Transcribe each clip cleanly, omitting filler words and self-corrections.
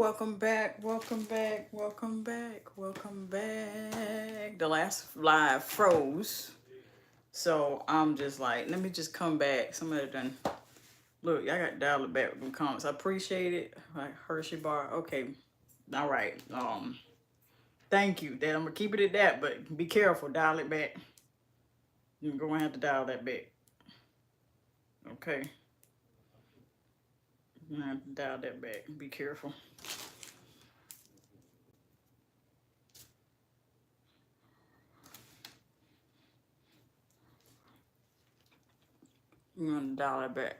welcome back, welcome back, welcome back, welcome back. The last live froze. So I'm just like, let me just come back. Somebody done look, y'all got to dial it back with them comments. I appreciate it. Like Hershey bar. Okay. All right. Thank you. Then I'm gonna keep it at that, but be careful, dial it back. You're gonna have to dial that back. Okay. You're gonna have to dial that back. Be careful. You're gonna dial it back.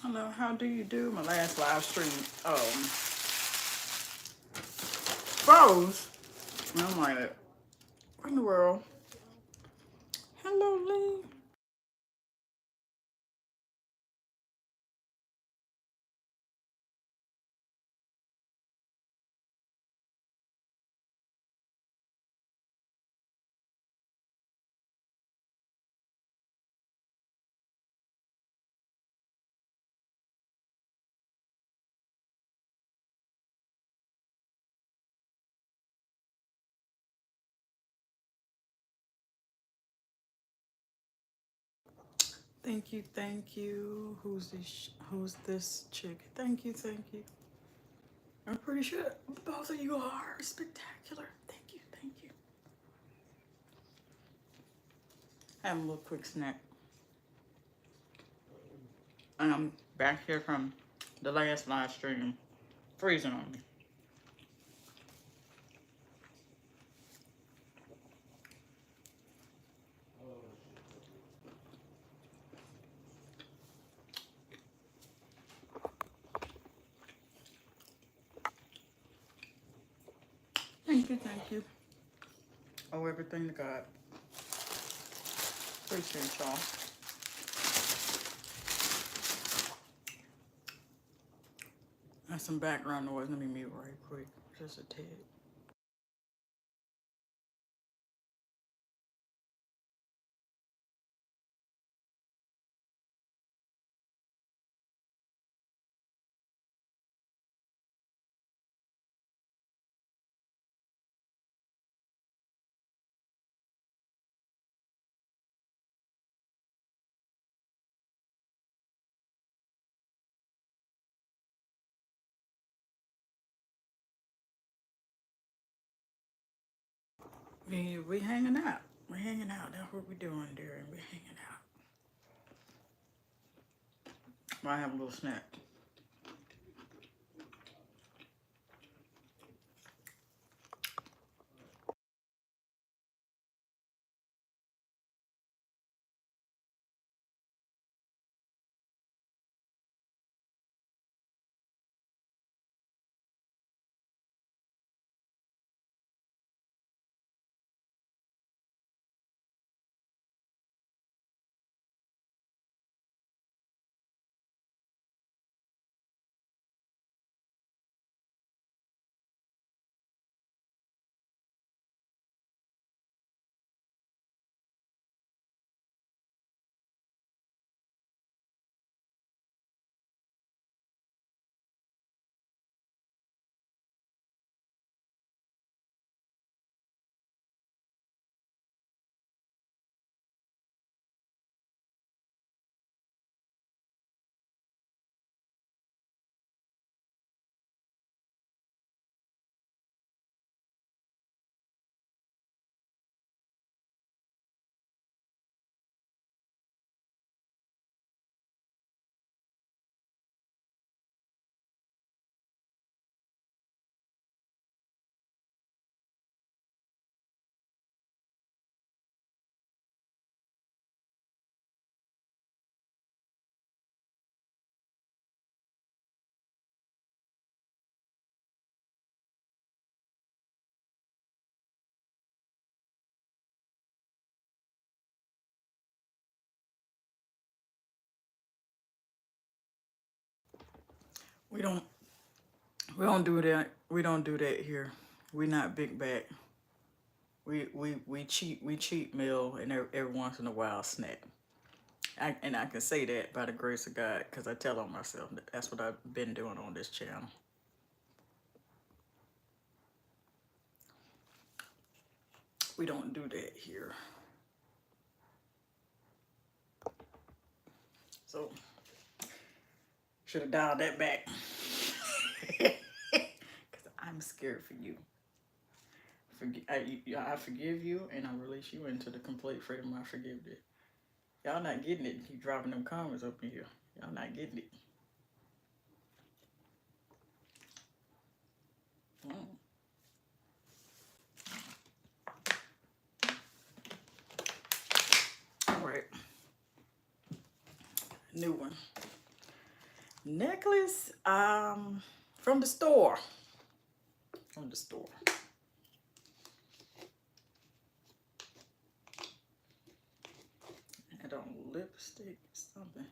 Hello, how do you do? My last live stream froze. And I'm like, what in the world? Hello, Lee. Thank you, thank you. Who's this chick? Thank you, thank you. I'm pretty sure both of you are spectacular. Thank you, thank you. Have a little quick snack. And I'm back here from the last live stream. Freezing on me. Thank you, thank you. Oh, everything to God. Appreciate y'all. That's some background noise. Let me mute right quick. Just a tad. We hanging out. We hanging out. That's what we doing, dear. We hanging out. Might have a little snack. We don't we don't do that. We don't do that here. We not big back. We cheat meal and every once in a while snack. And I can say that by the grace of God because I tell on myself that that's what I've been doing on this channel. We don't do that here. So should have dialed that back. Because I'm scared for you. I forgive you and I release you into the complete freedom I forgiveness. Y'all not getting it. Keep dropping them comments up in here. Y'all not getting it. All right. New one. Necklace from the store. From the store. Had on lipstick something.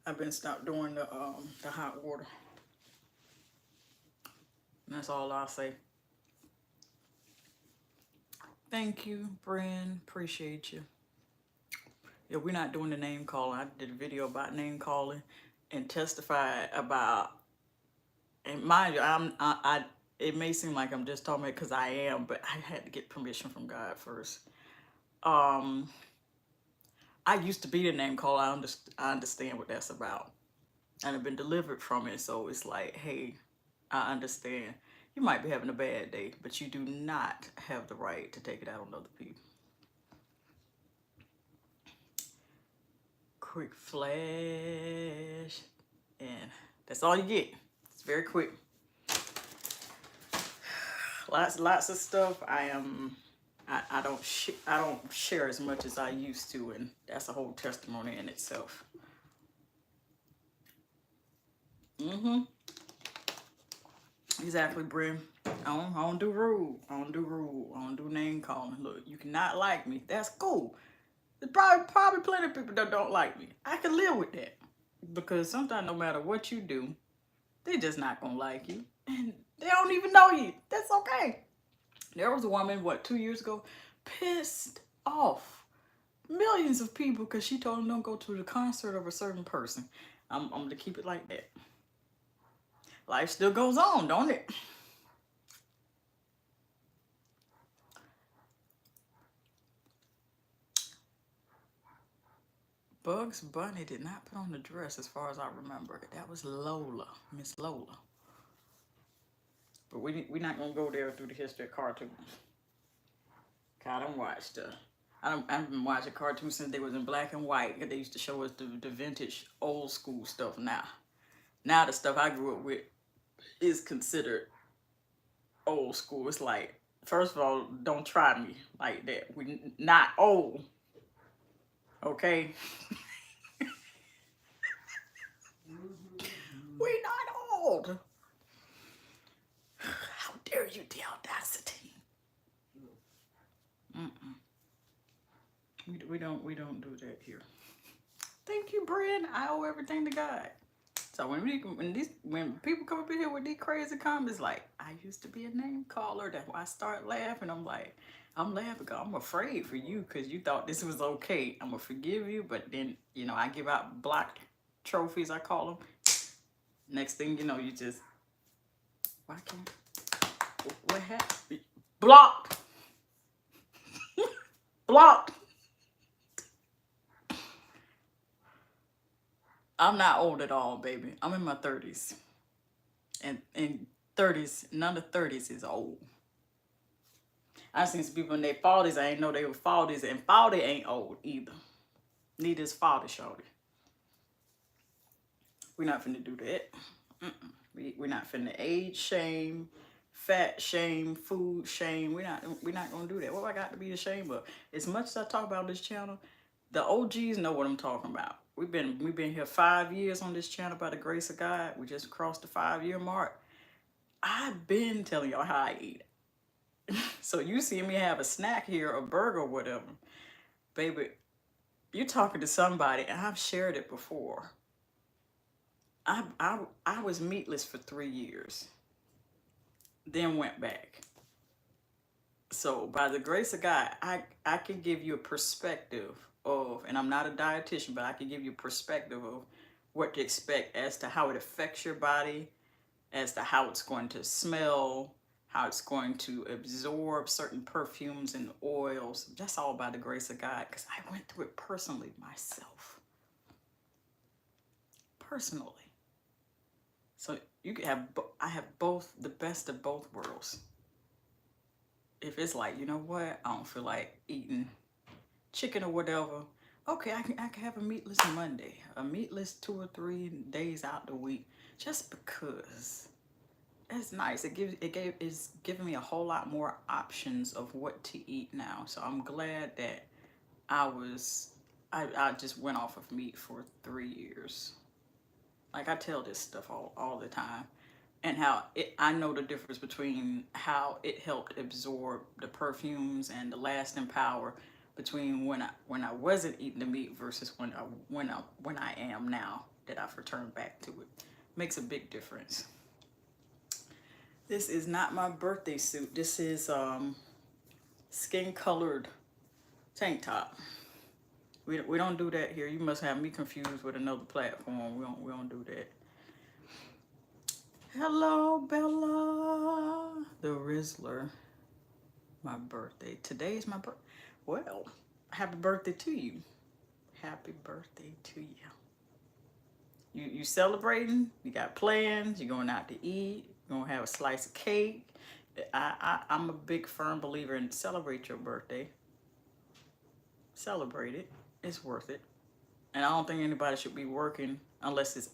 I've been stopped doing the hot water. And that's all I'll say. Thank you, Bren. Appreciate you. Yeah, we're not doing the name calling. I did a video about name calling and testified about. And mind you, I it may seem like I'm just talking about because I am, but I had to get permission from God first. I used to be the name caller. I understand what that's about, and I've been delivered from it. So it's like, hey, I understand. You might be having a bad day, but you do not have the right to take it out on other people. Quick flash, and that's all you get. It's very quick. Lots of stuff. I don't share as much as I used to, and that's a whole testimony in itself. Exactly, Brim. I don't do rude. I don't do name calling. Look, you cannot like me. That's cool. There's probably plenty of people that don't like me. I can live with that. Because sometimes no matter what you do, they're just not gonna like you. And they don't even know you. That's okay. There was a woman, 2 years ago, pissed off millions of people because she told them don't go to the concert of a certain person. I'm gonna keep it like that. Life still goes on, don't it? Bugs Bunny did not put on the dress as far as I remember. That was Lola, Miss Lola. But we're not gonna go there through the history of cartoons. I don't watch the. I've been watching cartoons since they was in black and white. They used to show us the vintage old school stuff. Now the stuff I grew up with is considered old school. It's like, first of all, don't try me like that. We not old, okay? We not old. How dare you, the audacity? Mm-mm. We don't do that here. Thank you, Brand. I owe everything to God. So when people come up in here with these crazy comments, like, I used to be a name caller, that's why I start laughing. I'm like, I'm laughing because I'm afraid for you because you thought this was okay. I'm gonna forgive you, but then I give out blocked trophies, I call them. Next thing you know, you just, why can't, what happened? Blocked. Blocked. I'm not old at all, baby. I'm in my 30s. And in 30s, none of 30s is old. I seen some people in their 40s, I ain't know they were 40s, and 40 ain't old either. Neither is 40, shorty. We're not finna do that. We're not finna age shame, fat shame, food shame. We're not gonna do that. What I got to be ashamed of? As much as I talk about this channel, the OGs know what I'm talking about. We've been here 5 years on this channel by the grace of God. We just crossed the 5-year mark. I've been telling y'all how I eat. So you see me have a snack here, a burger, whatever, baby. You're talking to somebody, and I've shared it before. I was meatless for 3 years, then went back. So by the grace of God, I can give you a perspective of, and I'm not a dietitian, but I can give you a perspective of what to expect as to how it affects your body, as to how it's going to smell, how it's going to absorb certain perfumes and oils. That's all by the grace of God, because I went through it personally myself. Personally. So you can have, I have both, the best of both worlds. If it's like, you know what, I don't feel like eating chicken or whatever, okay, I can have a meatless Monday, a meatless 2 or 3 days out the week, just because. It's nice. It's giving me a whole lot more options of what to eat now. So I'm glad that I just went off of meat for 3 years. Like, I tell this stuff all the time, and how I know the difference between how it helped absorb the perfumes and the lasting power between when I wasn't eating the meat versus when I am now that I've returned back to it. Makes a big difference. This is not my birthday suit. This is skin colored tank top. We don't do that here. You must have me confused with another platform. We don't do that. Hello, Bella, the Rizzler. My birthday. Today's my birthday. Well, happy birthday to you. Happy birthday to you. You celebrating? You got plans? You going out to eat? You gonna have a slice of cake? I'm a big firm believer in celebrate your birthday. Celebrate it. It's worth it. And I don't think anybody should be working unless it's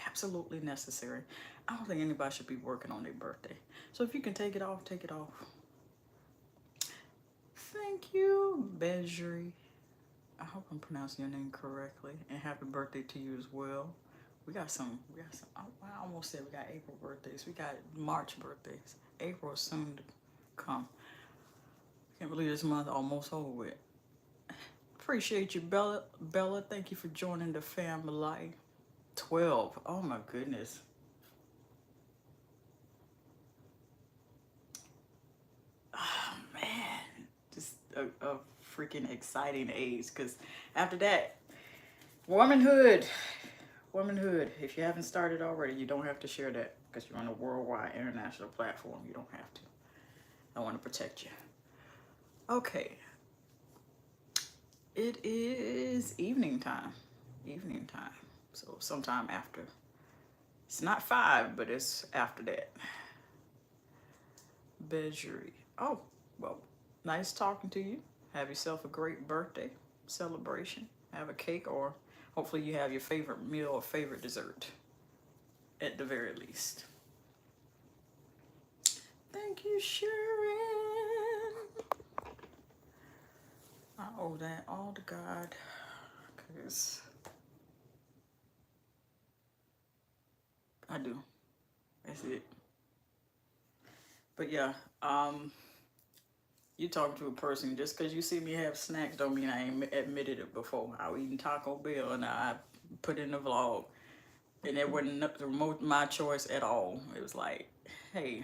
absolutely necessary. I don't think anybody should be working on their birthday. So if you can take it off, take it off. Thank you, Bezri. I hope I'm pronouncing your name correctly. And happy birthday to you as well. We got some, I almost said we got April birthdays. We got March birthdays. April is soon to come. Can't believe this month almost over with. Appreciate you, Bella. Bella, thank you for joining the family. 12. Oh my goodness. Oh man. Just a freaking exciting age. Because after that, womanhood. If you haven't started already, you don't have to share that because you're on a worldwide international platform. You don't have to. I want to protect you. Okay. It is evening time. Evening time. So sometime after. It's not 5, but it's after that. Bejery. Oh, well, nice talking to you. Have yourself a great birthday celebration. Have a cake, or hopefully you have your favorite meal or favorite dessert at the very least. Thank you, Sharon. I owe that all to God, because I do. That's it. But yeah, you talking to a person, just because you see me have snacks don't mean I ain't admitted it before. I was eating Taco Bell and I put in the vlog, and it wasn't my choice at all. It was like, hey,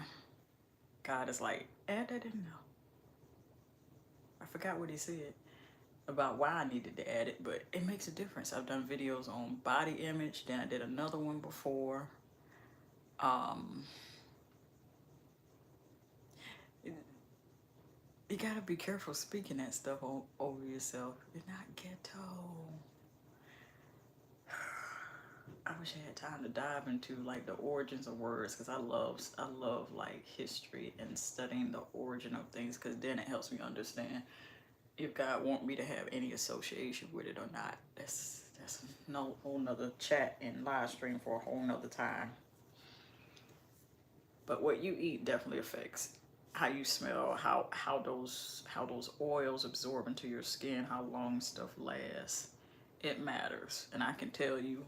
God is like, add that in there. I forgot what he said about why I needed to add it, but it makes a difference. I've done videos on body image, then I did another one before. You gotta be careful speaking that stuff over yourself. You're not ghetto. I wish I had time to dive into like the origins of words, because I love like history and studying the origin of things, because then it helps me understand if God want me to have any association with it or not. That's no whole nother chat and live stream for a whole nother time. But what you eat definitely affects how you smell, how those oils absorb into your skin, how long stuff lasts. It matters, and I can tell you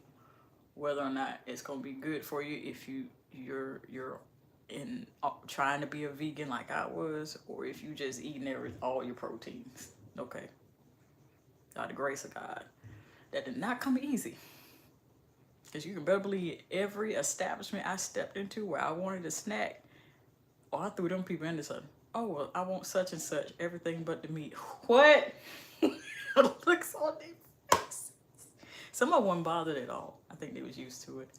whether or not it's gonna be good for you if you're in trying to be a vegan like I was, or if you just eating all your proteins. Okay, by the grace of God, that did not come easy. Because you can better believe every establishment I stepped into where I wanted a snack, I threw them people into something. Oh, well, I want such and such, everything but the meat. What? Looks on their faces. Some of them weren't bothered at all. I think they was used to it.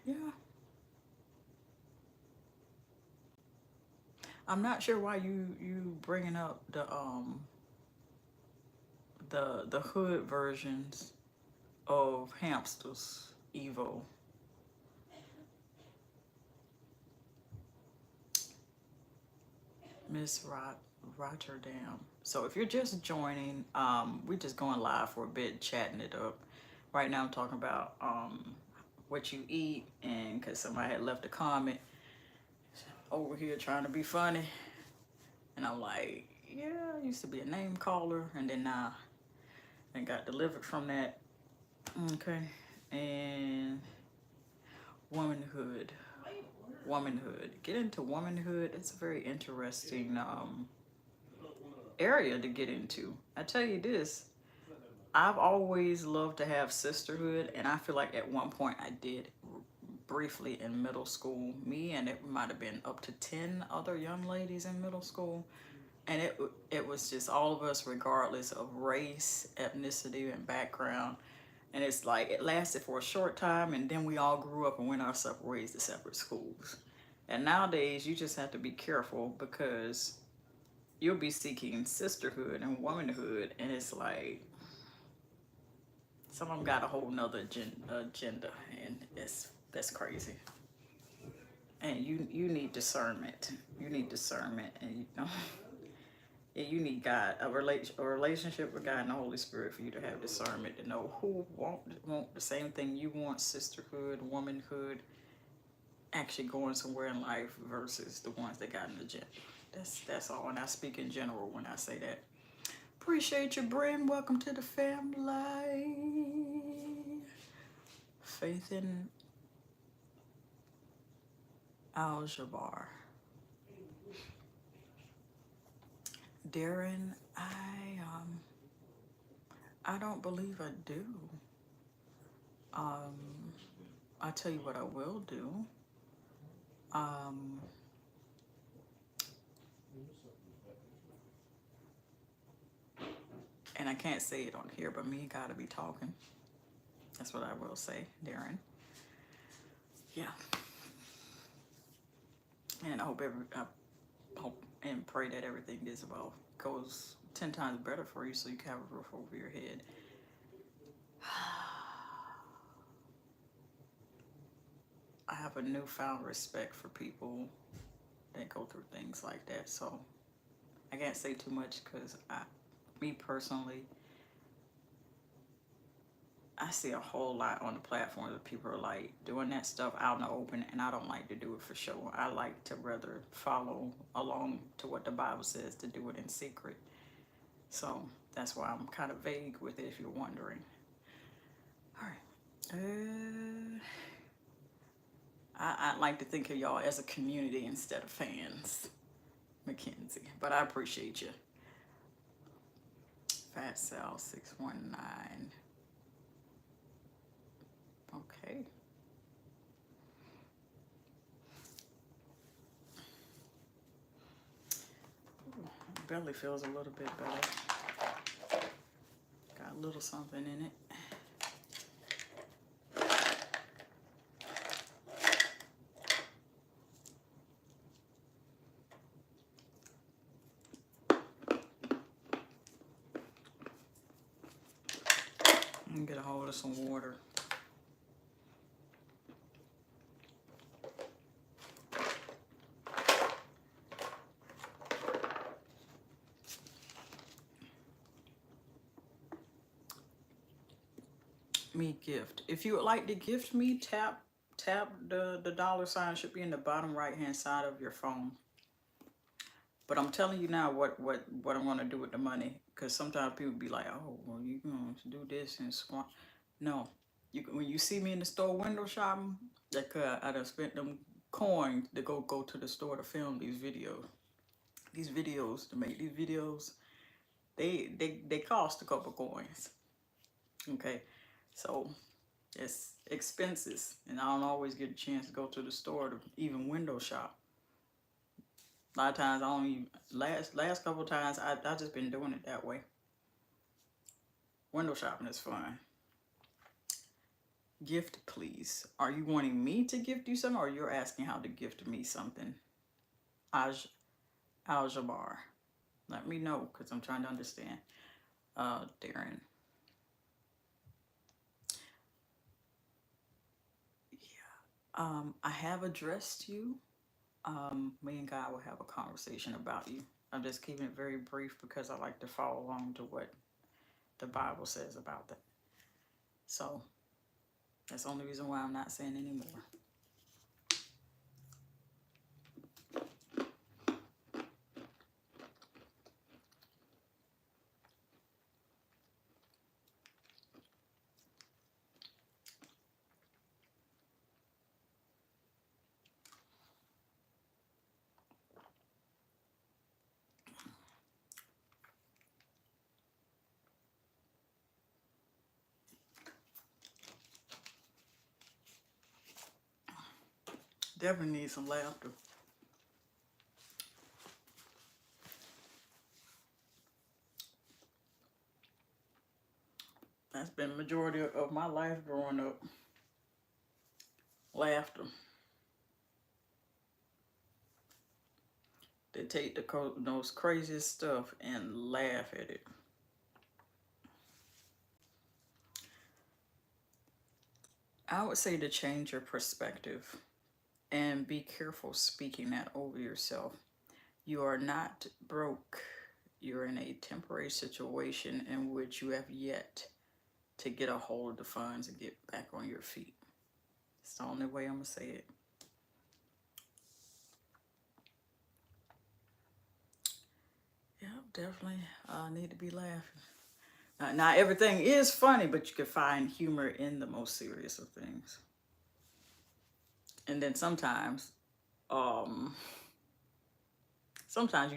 Yeah. I'm not sure why you bringing up the hood versions of hamsters, Evo. Miss Rotterdam. So if you're just joining, we're just going live for a bit, chatting it up. Right now I'm talking about what you eat, and because somebody had left a comment over here trying to be funny, and I'm like, yeah, I used to be a name caller, and then now I got delivered from that. Okay, and womanhood. Get into womanhood. It's a very interesting area to get into. I tell you this, I've always loved to have sisterhood, and I feel like at one point I did briefly in middle school. Me and it might have been up to 10 other young ladies in middle school, and it was just all of us regardless of race, ethnicity, and background. And it's like it lasted for a short time, and then we all grew up and went our separate ways to separate schools. And nowadays you just have to be careful, because you'll be seeking sisterhood and womanhood, and it's like some of them got a whole nother agenda, and that's crazy. And you need discernment. You need discernment, and you need God, a relationship with God and the Holy Spirit for you to have discernment, to know who want the same thing you want, sisterhood, womanhood, actually going somewhere in life, versus the ones that got an agenda. That's all, and I speak in general when I say that. Appreciate you, Bryn. Welcome to the family. Faith in Al-Jabbar. Darren, I don't believe I do. I'll tell you what I will do. And I can't say it on here, but me gotta be talking. That's what I will say, Darren. Yeah. And I hope and pray that everything is well goes 10 times better for you so you can have a roof over your head. I have a newfound respect for people that go through things like that. So I can't say too much because me personally, I see a whole lot on the platform that people are like doing that stuff out in the open, and I don't like to do it for show. I like to rather follow along to what the Bible says, to do it in secret. So that's why I'm kind of vague with it, if you're wondering. All right. I'd like to think of y'all as a community instead of fans, Mackenzie. But I appreciate you. Fat Sal 619. Okay. Ooh, belly feels a little bit better. Got a little something in it. And get a hold of some water. Me gift. If you would like to gift me, tap the dollar sign, should be in the bottom right hand side of your phone. But I'm telling you now what I'm gonna do with the money, because sometimes people be like, oh, well, you gonna do this and squat. No, when you see me in the store window shopping, that I done spent them coins to go to the store to film these videos. These videos, to make these videos, they cost a couple coins. Okay, so it's expenses, and I don't always get a chance to go to the store to even window shop. A lot of times I don't even, last couple of times I just been doing it that way. Window shopping is fun. Gift, please. Are you wanting me to gift you something, or you're asking how to gift me something? Aljabar. Let me know, because I'm trying to understand. Darren. Yeah. I have addressed you. Me and God will have a conversation about you. I'm just keeping it very brief because I like to follow along to what the Bible says about that. So that's the only reason why I'm not saying anymore. Definitely need some laughter. That's been the majority of my life growing up. Laughter. They take the most craziest stuff and laugh at it. I would say to change your perspective and be careful speaking that over yourself. You are not broke. You're in a temporary situation in which you have yet to get a hold of the funds and get back on your feet. It's the only way I'm going to say it. Yeah, definitely need to be laughing. Not everything is funny, but you can find humor in the most serious of things. And then sometimes you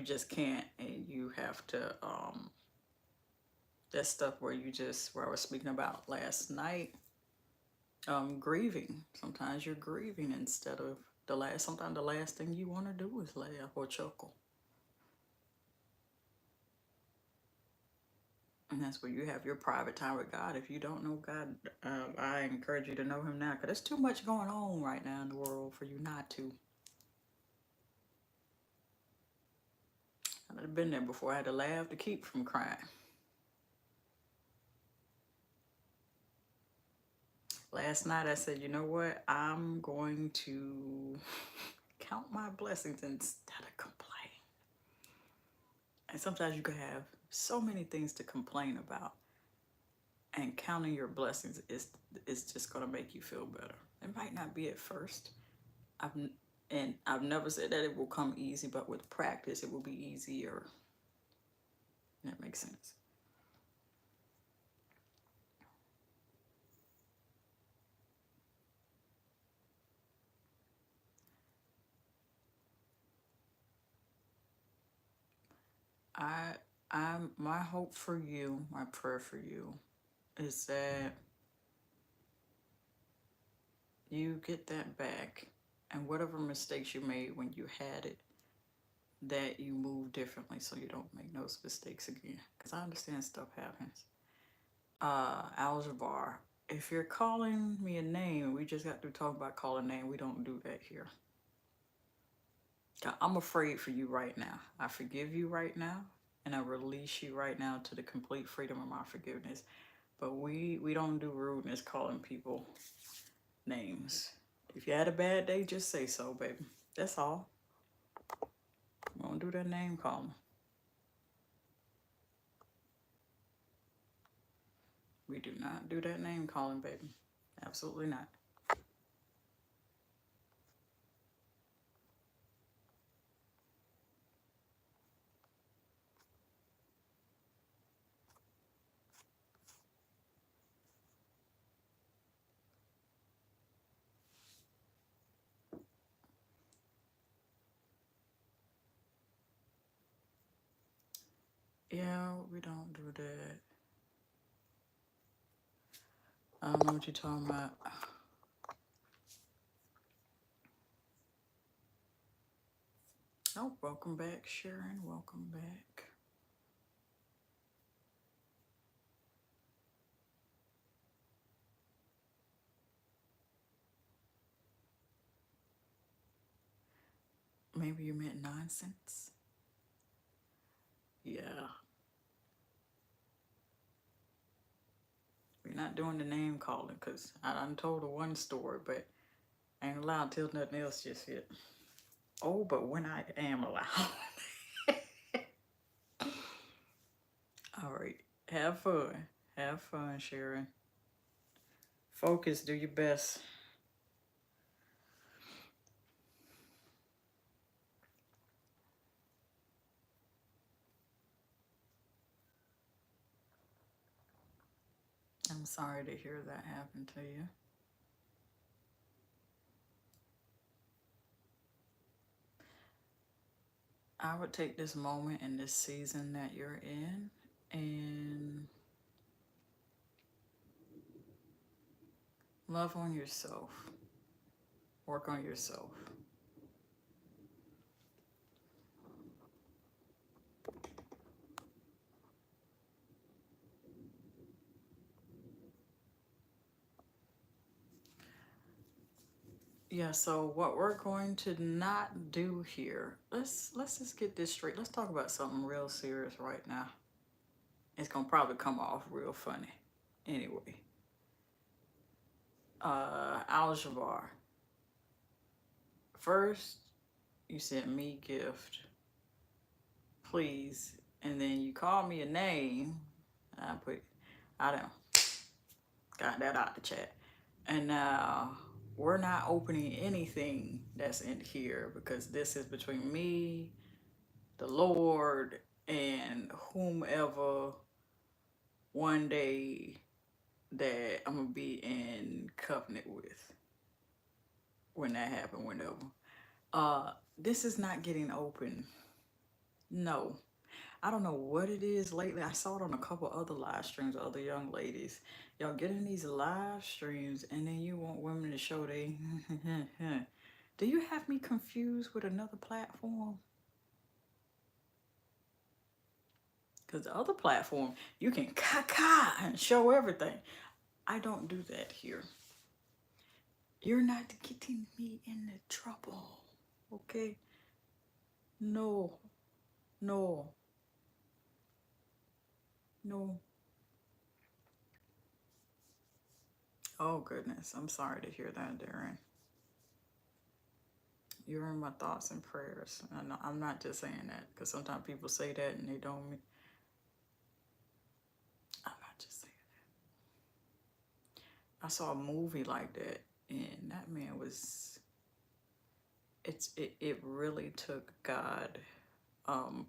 just can't, and you have to, that stuff where I was speaking about last night, grieving. Sometimes you're grieving instead of sometimes the last thing you want to do is laugh or chuckle. And that's where you have your private time with God. If you don't know God, I encourage you to know him now, because there's too much going on right now in the world for you not to. been there before. I had to laugh to keep from crying. Last night I said, you know what? I'm going to count my blessings instead of complain. And sometimes you can have so many things to complain about, and counting your blessings is just going to make you feel better. It might not be at first. I've never said that it will come easy, but with practice it will be easier. That makes sense. I I'm my hope for you, my prayer for you is that you get that back, and whatever mistakes you made when you had it, that you move differently so you don't make those mistakes again. Because I understand stuff happens. Algebra. If you're calling me a name, we just got to talk about calling a name. We don't do that here. I'm afraid for you right now. I forgive you right now, and I release you right now to the complete freedom of my forgiveness. But we don't do rudeness calling people names. If you had a bad day, just say so, baby. That's all. We don't do that name calling. We do not do that name calling, baby. Absolutely not. Yeah, we don't do that. I don't know what you're talking about. Oh, welcome back, Sharon. Welcome back. Maybe you meant nonsense. Yeah. We're not doing the name calling because I done told her one story, but I ain't allowed to tell nothing else just yet. Oh, but when I am allowed. All right. Have fun. Have fun, Sharon. Focus. Do your best. I'm sorry to hear that happen to you. I would take this moment in this season that you're in and love on yourself. Work on yourself. Yeah, so what we're going to not do here, let's just get this straight. Let's talk about something real serious right now. It's gonna probably come off real funny. Anyway. Aljabar. First, you sent me gift, please, and then you called me a name. I don't got that out the chat, and now we're not opening anything that's in here because this is between me, the Lord, and whomever one day that I'm gonna be in covenant with when that happens, whenever. This is not getting open. No. I don't know what it is lately. I saw it on a couple other live streams of other young ladies. Y'all get in these live streams and then you want women to show they do you have me confused with another platform? Because the other platform, you can caca and show everything. I don't do that here. You're not getting me into trouble. Okay? No. No. No. Oh, goodness. I'm sorry to hear that, Darren. You're in my thoughts and prayers. I'm not just saying that because sometimes people say that and they don't mean. I'm not just saying that. I saw a movie like that, and that man was. It really took God,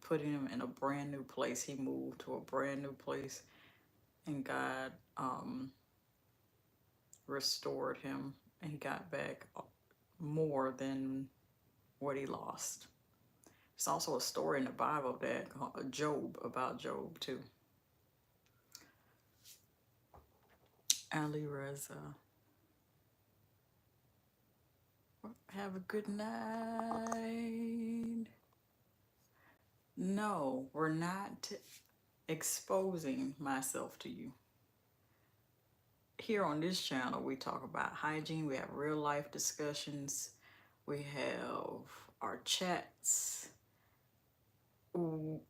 putting him in a brand new place. He moved to a brand new place, and God restored him, and he got back more than what he lost. There's also a story in the Bible that Job, about Job too. Ali Reza. Have a good night. No, we're not exposing myself to you. Here on this channel, we talk about hygiene. We have real life discussions. We have our chats. Ooh,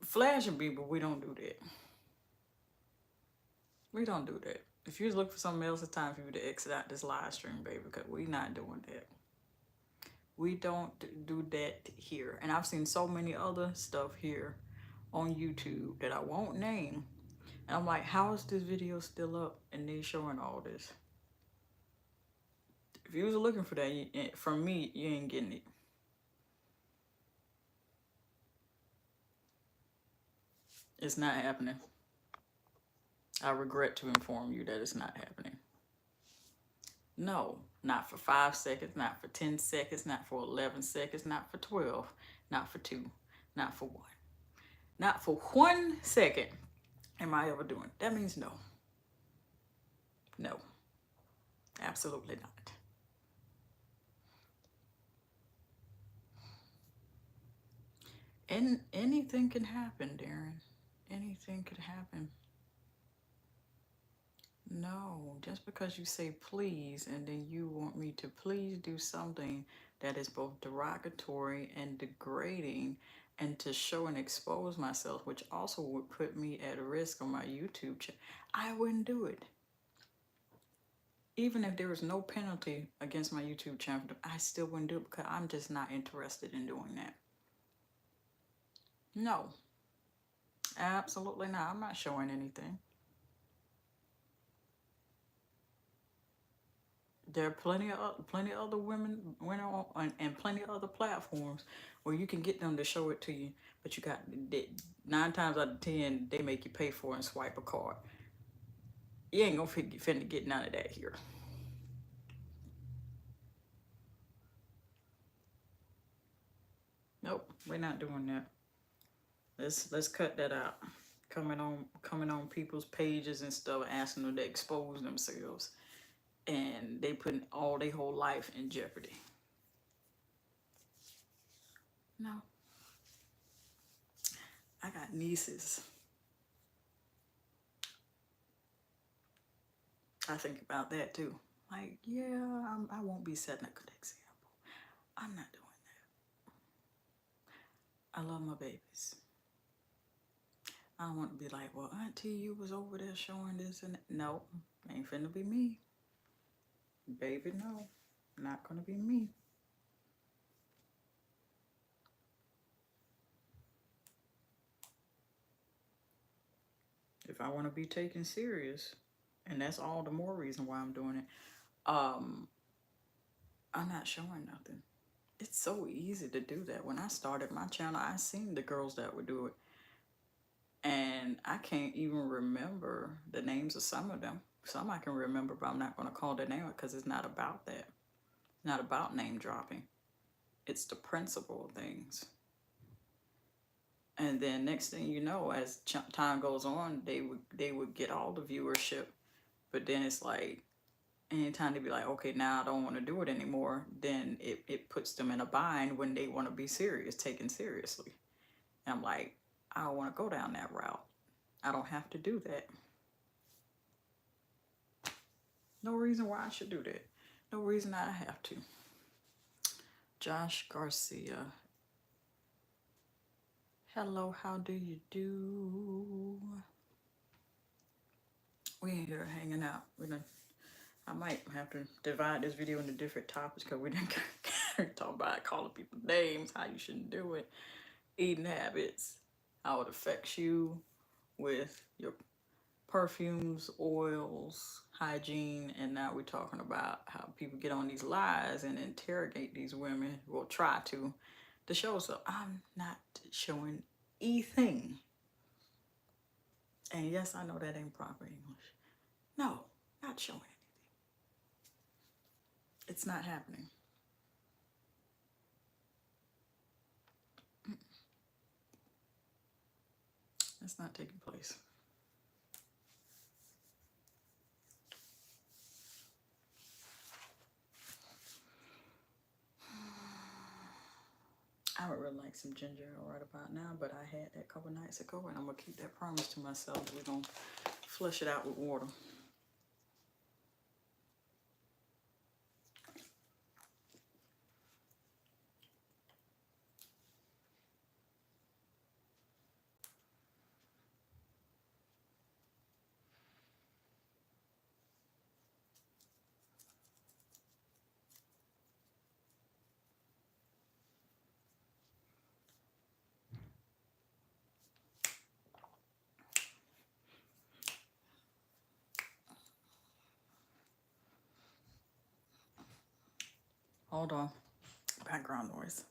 flashing people, we don't do that. We don't do that. If you look for something else, it's time for you to exit out this live stream, baby, because we not doing that. We don't do that here. And I've seen so many other stuff here on YouTube that I won't name. And I'm like, how is this video still up and they showing all this? If you was looking for that, from me, you ain't getting it. It's not happening. I regret to inform you that it's not happening. No, not for 5 seconds, not for 10 seconds, not for 11 seconds, not for 12, not for 2, not for 1. Not for 1 second am I ever doing. That means no. No. Absolutely not. And anything can happen, Darren. Anything could happen. No, just because you say please and then you want me to please do something that is both derogatory and degrading and to show and expose myself, which also would put me at risk on my YouTube channel, I wouldn't do it. Even if there was no penalty against my YouTube channel, I still wouldn't do it because I'm just not interested in doing that. No, absolutely not. I'm not showing anything. There are plenty of other women on and plenty of other platforms where you can get them to show it to you, but you got 9 times out of 10 they make you pay for it and swipe a card. You ain't gonna finna get none of that here. Nope, we're not doing that. Let's cut that out. Coming on people's pages and stuff, asking them to expose themselves, and they putting all their whole life in jeopardy. No. I got nieces. I think about that too. Like, yeah, I won't be setting a good example. I'm not doing that. I love my babies. I don't want to be like, well, Auntie, you was over there showing this and that. No, ain't finna be me. Baby, no, not gonna be me. If I want to be taken serious, and that's all the more reason why I'm doing it, I'm not showing nothing. It's so easy to do that. When I started my channel, I seen the girls that would do it. And I can't even remember the names of some of them. Some I can remember, but I'm not going to call their name because it's not about that. It's not about name dropping. It's the principle of things. And then next thing you know, as time goes on, they would get all the viewership. But then it's like, anytime they be like, okay, now I don't want to do it anymore, then it puts them in a bind when they want to be serious, taken seriously. And I'm like, I don't want to go down that route. I don't have to do that. No reason why I should do that. No reason I have to. Josh Garcia. Hello, how do you do? here hanging out. I might have to divide this video into different topics because we didn't talk about calling people names, how you shouldn't do it, eating habits, how it affects you with your perfumes, oils, hygiene, and now we're talking about how people get on these lies and interrogate these women, will try to show. So I'm not showing anything. And yes, I know that ain't proper English. No, not showing anything. It's not happening. It's not taking place. I would really like some ginger ale right about now, but I had that a couple nights ago, and I'm gonna keep that promise to myself. We're gonna flush it out with water. Hold on, background noise.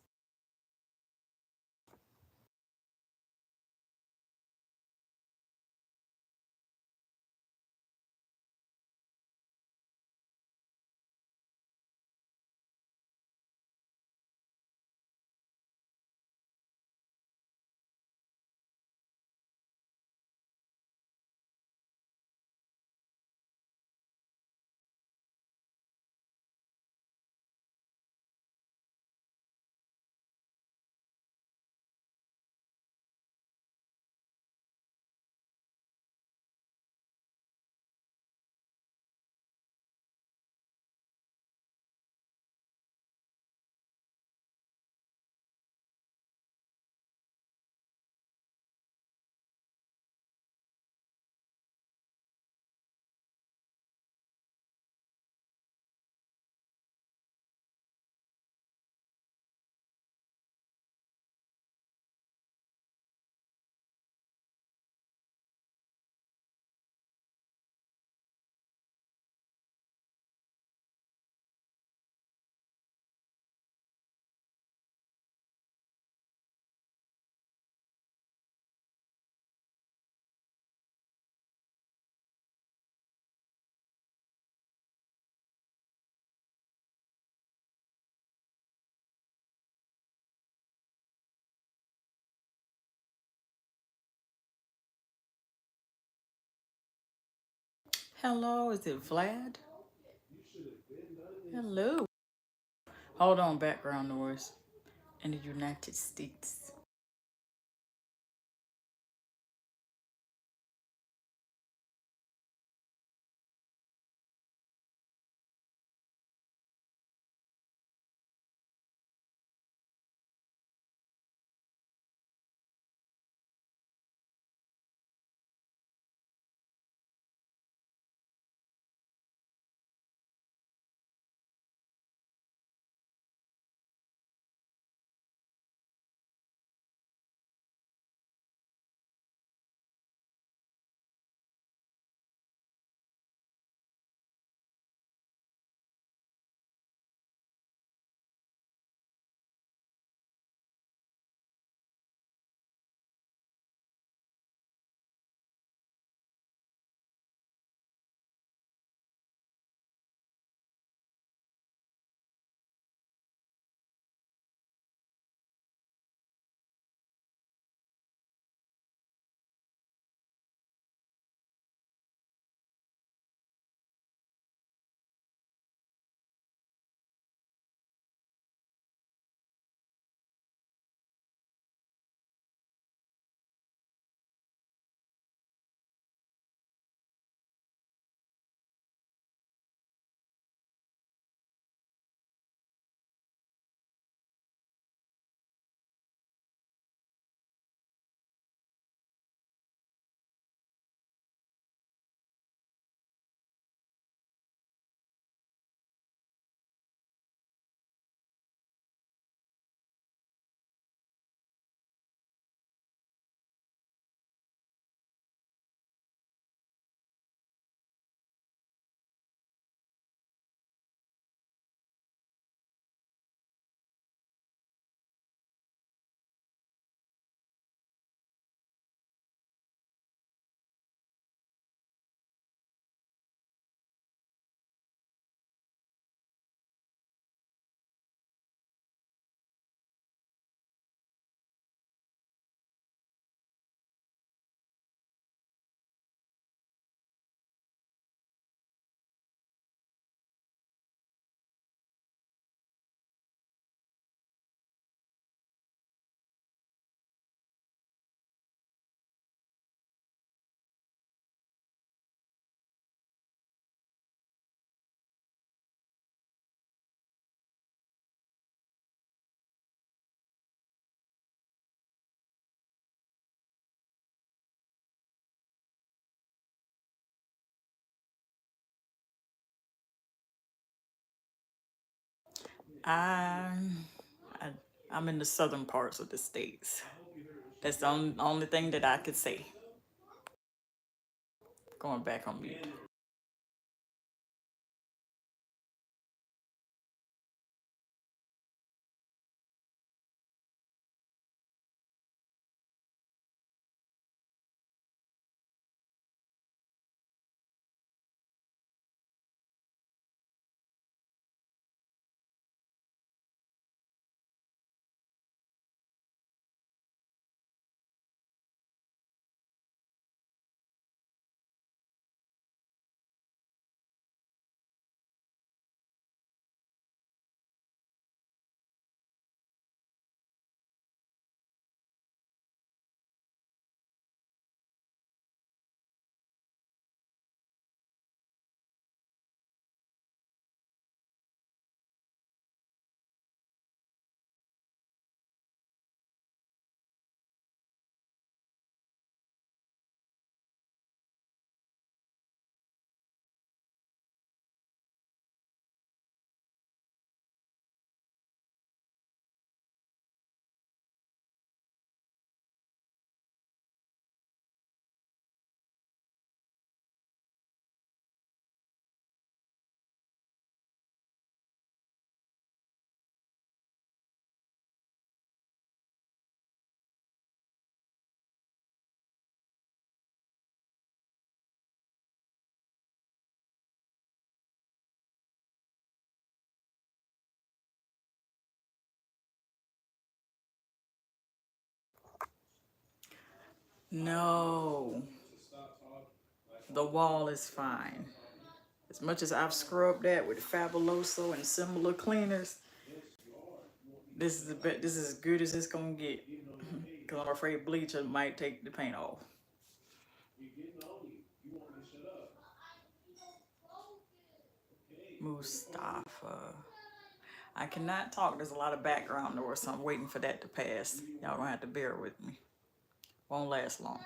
Hello, is it Vlad? Hello. Hold on, background noise. In the United States. I'm I, I'm in the southern parts of the states. That's the only thing that I could say. Going back on mute. No, the wall is fine. As much as I've scrubbed that with Fabuloso and similar cleaners, this is as good as it's gonna get. Cause I'm afraid bleach might take the paint off. Mustafa. I cannot talk. There's a lot of background noise, so I'm waiting for that to pass. Y'all gonna have to bear with me. Won't last long.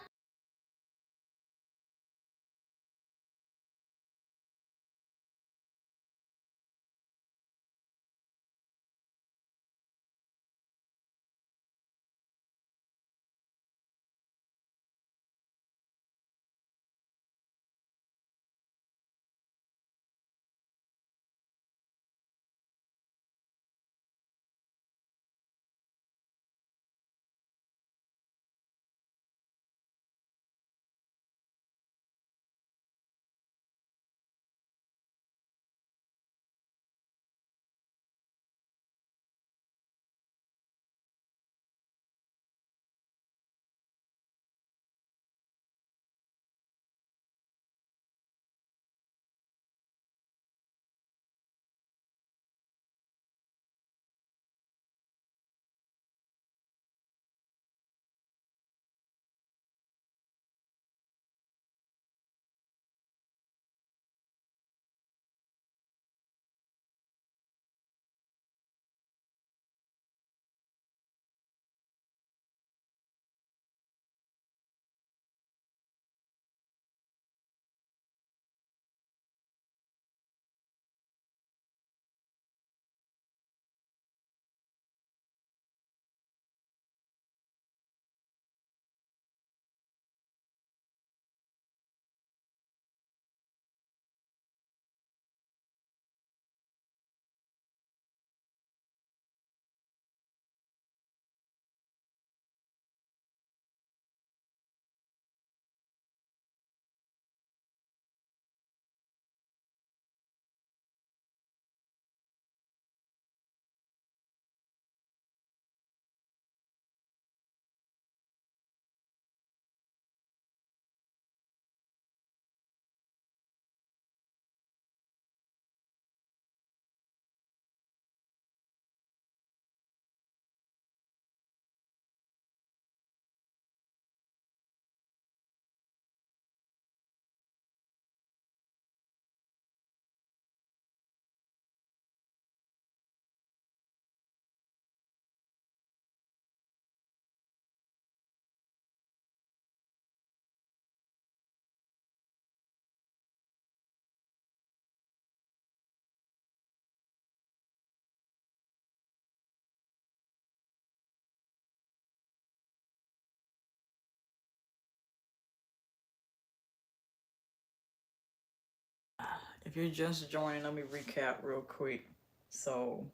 if you're just joining, let me recap real quick. So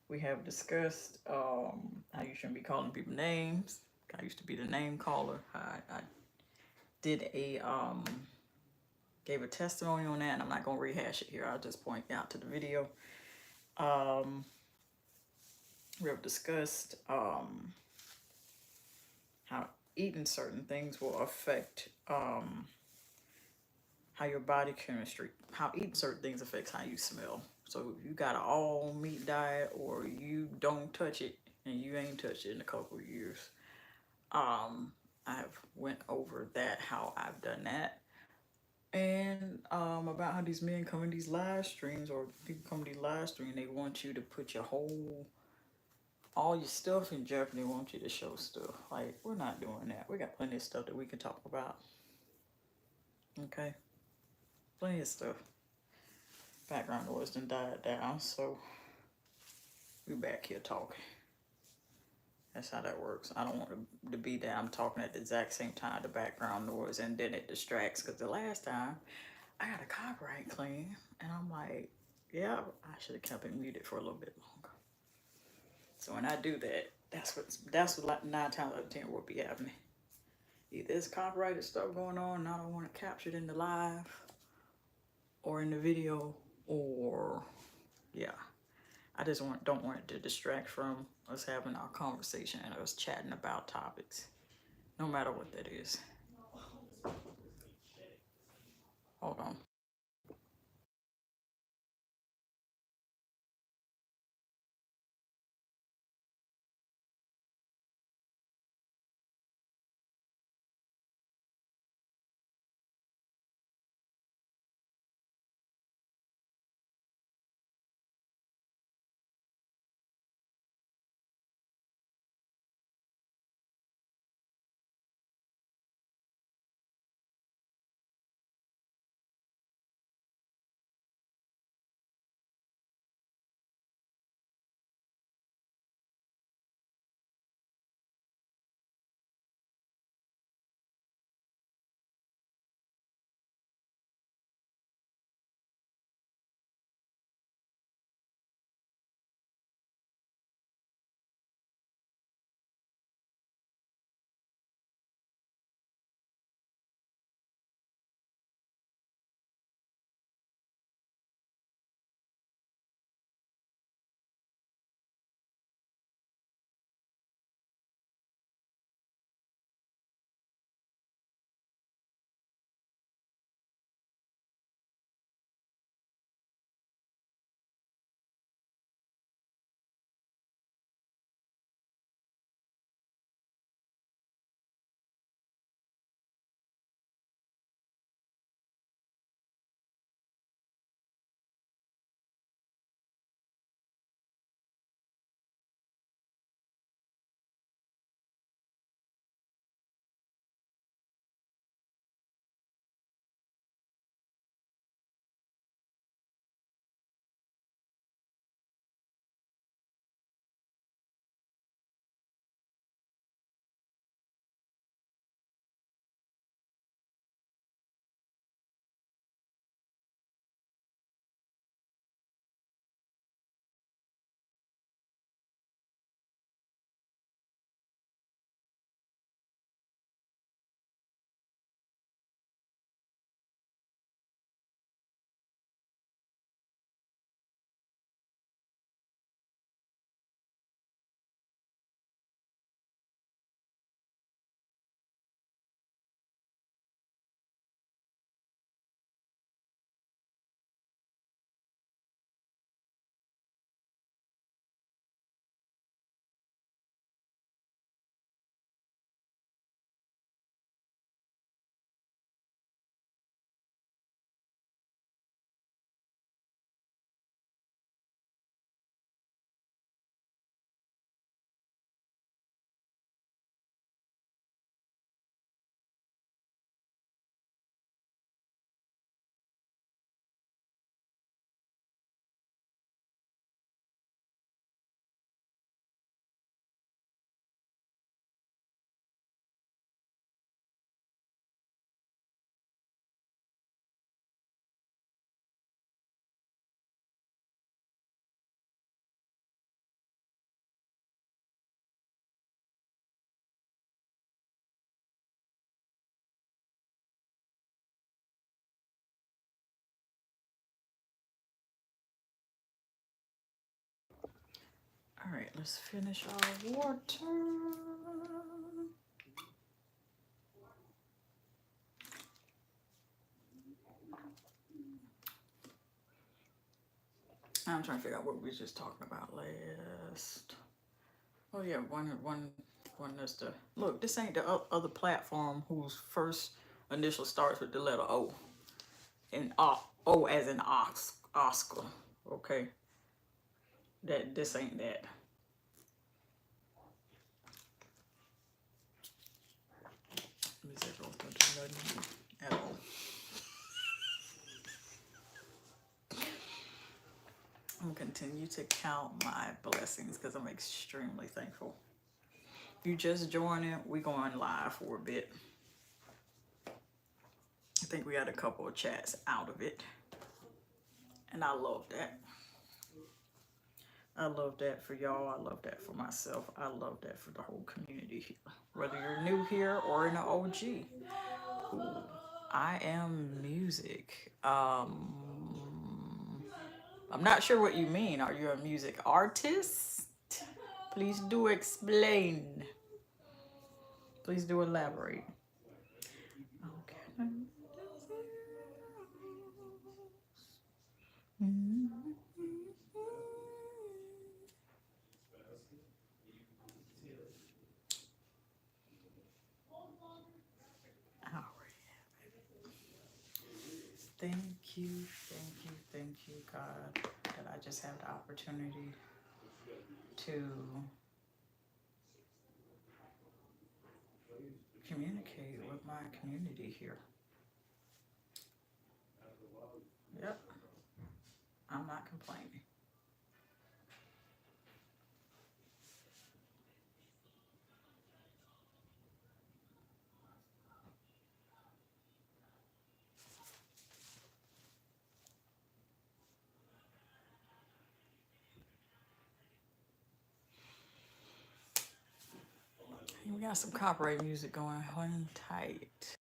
we have discussed how you shouldn't be calling people names. I used to be the name caller. I did a gave a testimony on that, and I'm not gonna rehash it here. I'll just point out to the video. We have discussed how eating certain things will affect how your body chemistry, how eating certain things affects how you smell. So if you got an all meat diet or you don't touch it, and you ain't touched it in a couple of years. I've went over that, how I've done that. And about how these men come in these live streams, or people come to these live streams, they want you to put your all your stuff in jeopardy. They want you to show stuff. Like, we're not doing that. We got plenty of stuff that we can talk about. Okay? Plenty of stuff. Background noise done died down, so we back here talking. That's how that works. I don't want to be that I'm talking at the exact same time, the background noise, and then it distracts. Because the last time I got a copyright claim, and I'm like, yeah, I should have kept it muted for a little bit longer. So when I do that, that's what like 9 times out of 10 will be happening. Either there's copyrighted stuff going on, and I don't want to capture it in the live or in the video, or yeah. I just don't want it to distract from us having our conversation and us chatting about topics, no matter what that is. Hold on. All right, let's finish our water. I'm trying to figure out what we were just talking about last. Oh yeah, one is the look. This ain't the other platform whose first initial starts with the letter O, and O as in Oscar. Okay, that this ain't that. Let me see if I'll do nothing at all. I'm gonna continue to count my blessings because I'm extremely thankful. If you just joining, we going live for a bit. I think we had a couple of chats out of it, and I love that. I love that for y'all. I love that for myself. I love that for the whole community here. Whether you're new here or an OG. Ooh, I am music. I'm not sure what you mean. Are you a music artist? Please do explain. Please do elaborate. Okay. All right. Thank you, thank you, God, that I just have the opportunity to communicate with my community here. Yep, I'm not complaining. We got some copyright music going on tight.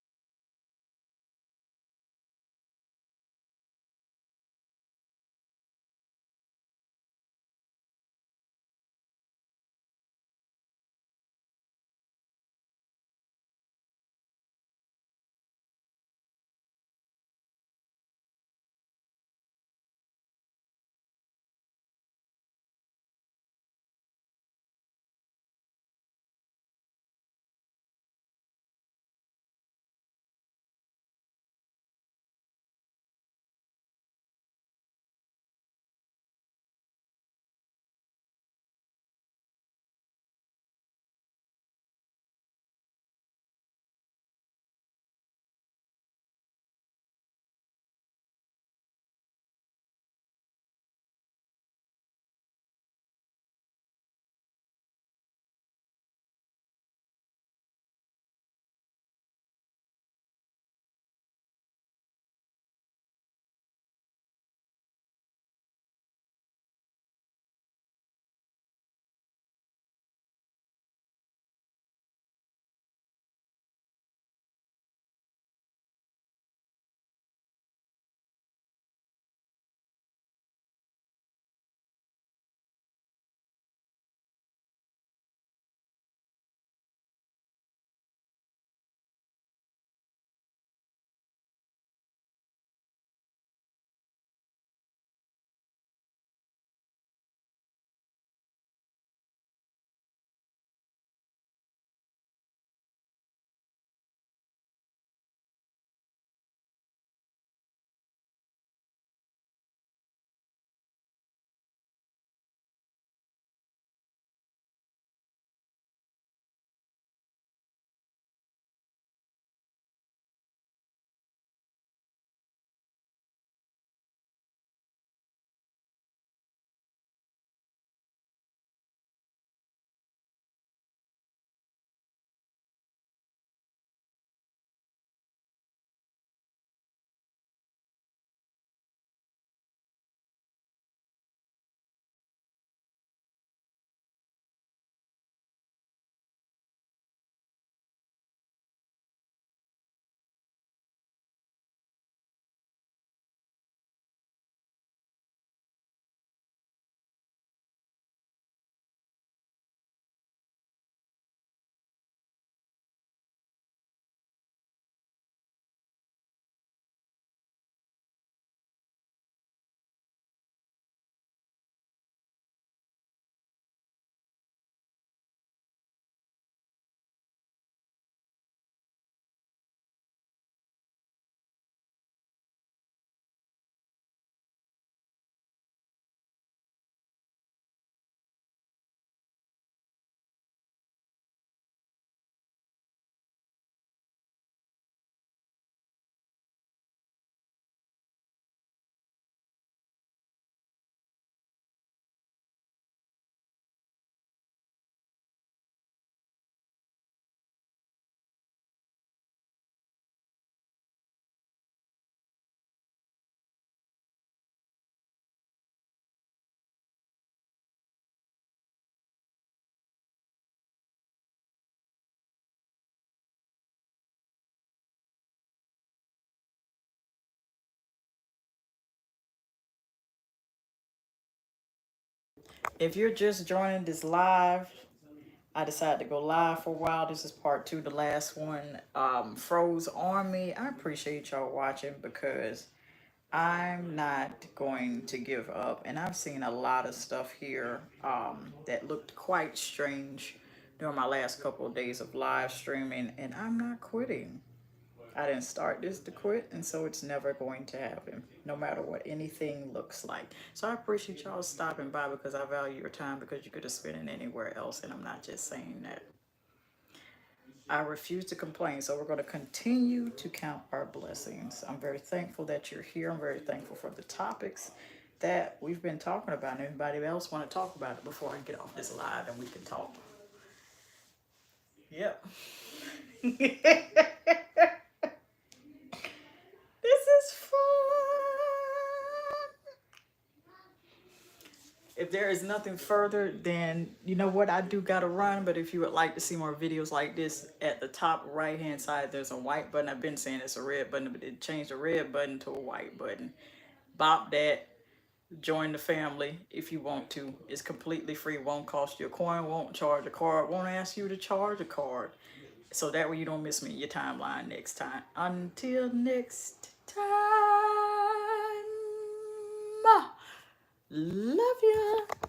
If you're just joining this live, I decided to go live for a while. This is part two, the last one. Froze Army. I appreciate y'all watching because I'm not going to give up. And I've seen a lot of stuff here that looked quite strange during my last couple of days of live streaming, and I'm not quitting. I didn't start this to quit, and so it's never going to happen, no matter what anything looks like. So I appreciate y'all stopping by because I value your time because you could have spent it anywhere else, and I'm not just saying that. I refuse to complain, so we're going to continue to count our blessings. I'm very thankful that you're here. I'm very thankful for the topics that we've been talking about. Anybody else want to talk about it before I get off this live and we can talk? Yep. This is fun. If there is nothing further, then you know what, I do gotta run. But if you would like to see more videos like this, at the top right hand side there's a white button. I've been saying it's a red button, but it changed the red button to a white button. Bop that, join the family if you want to. It's completely free, won't cost you a coin, won't charge a card, won't ask you to charge a card. So that way you don't miss me in your timeline next time. Until next time, love ya.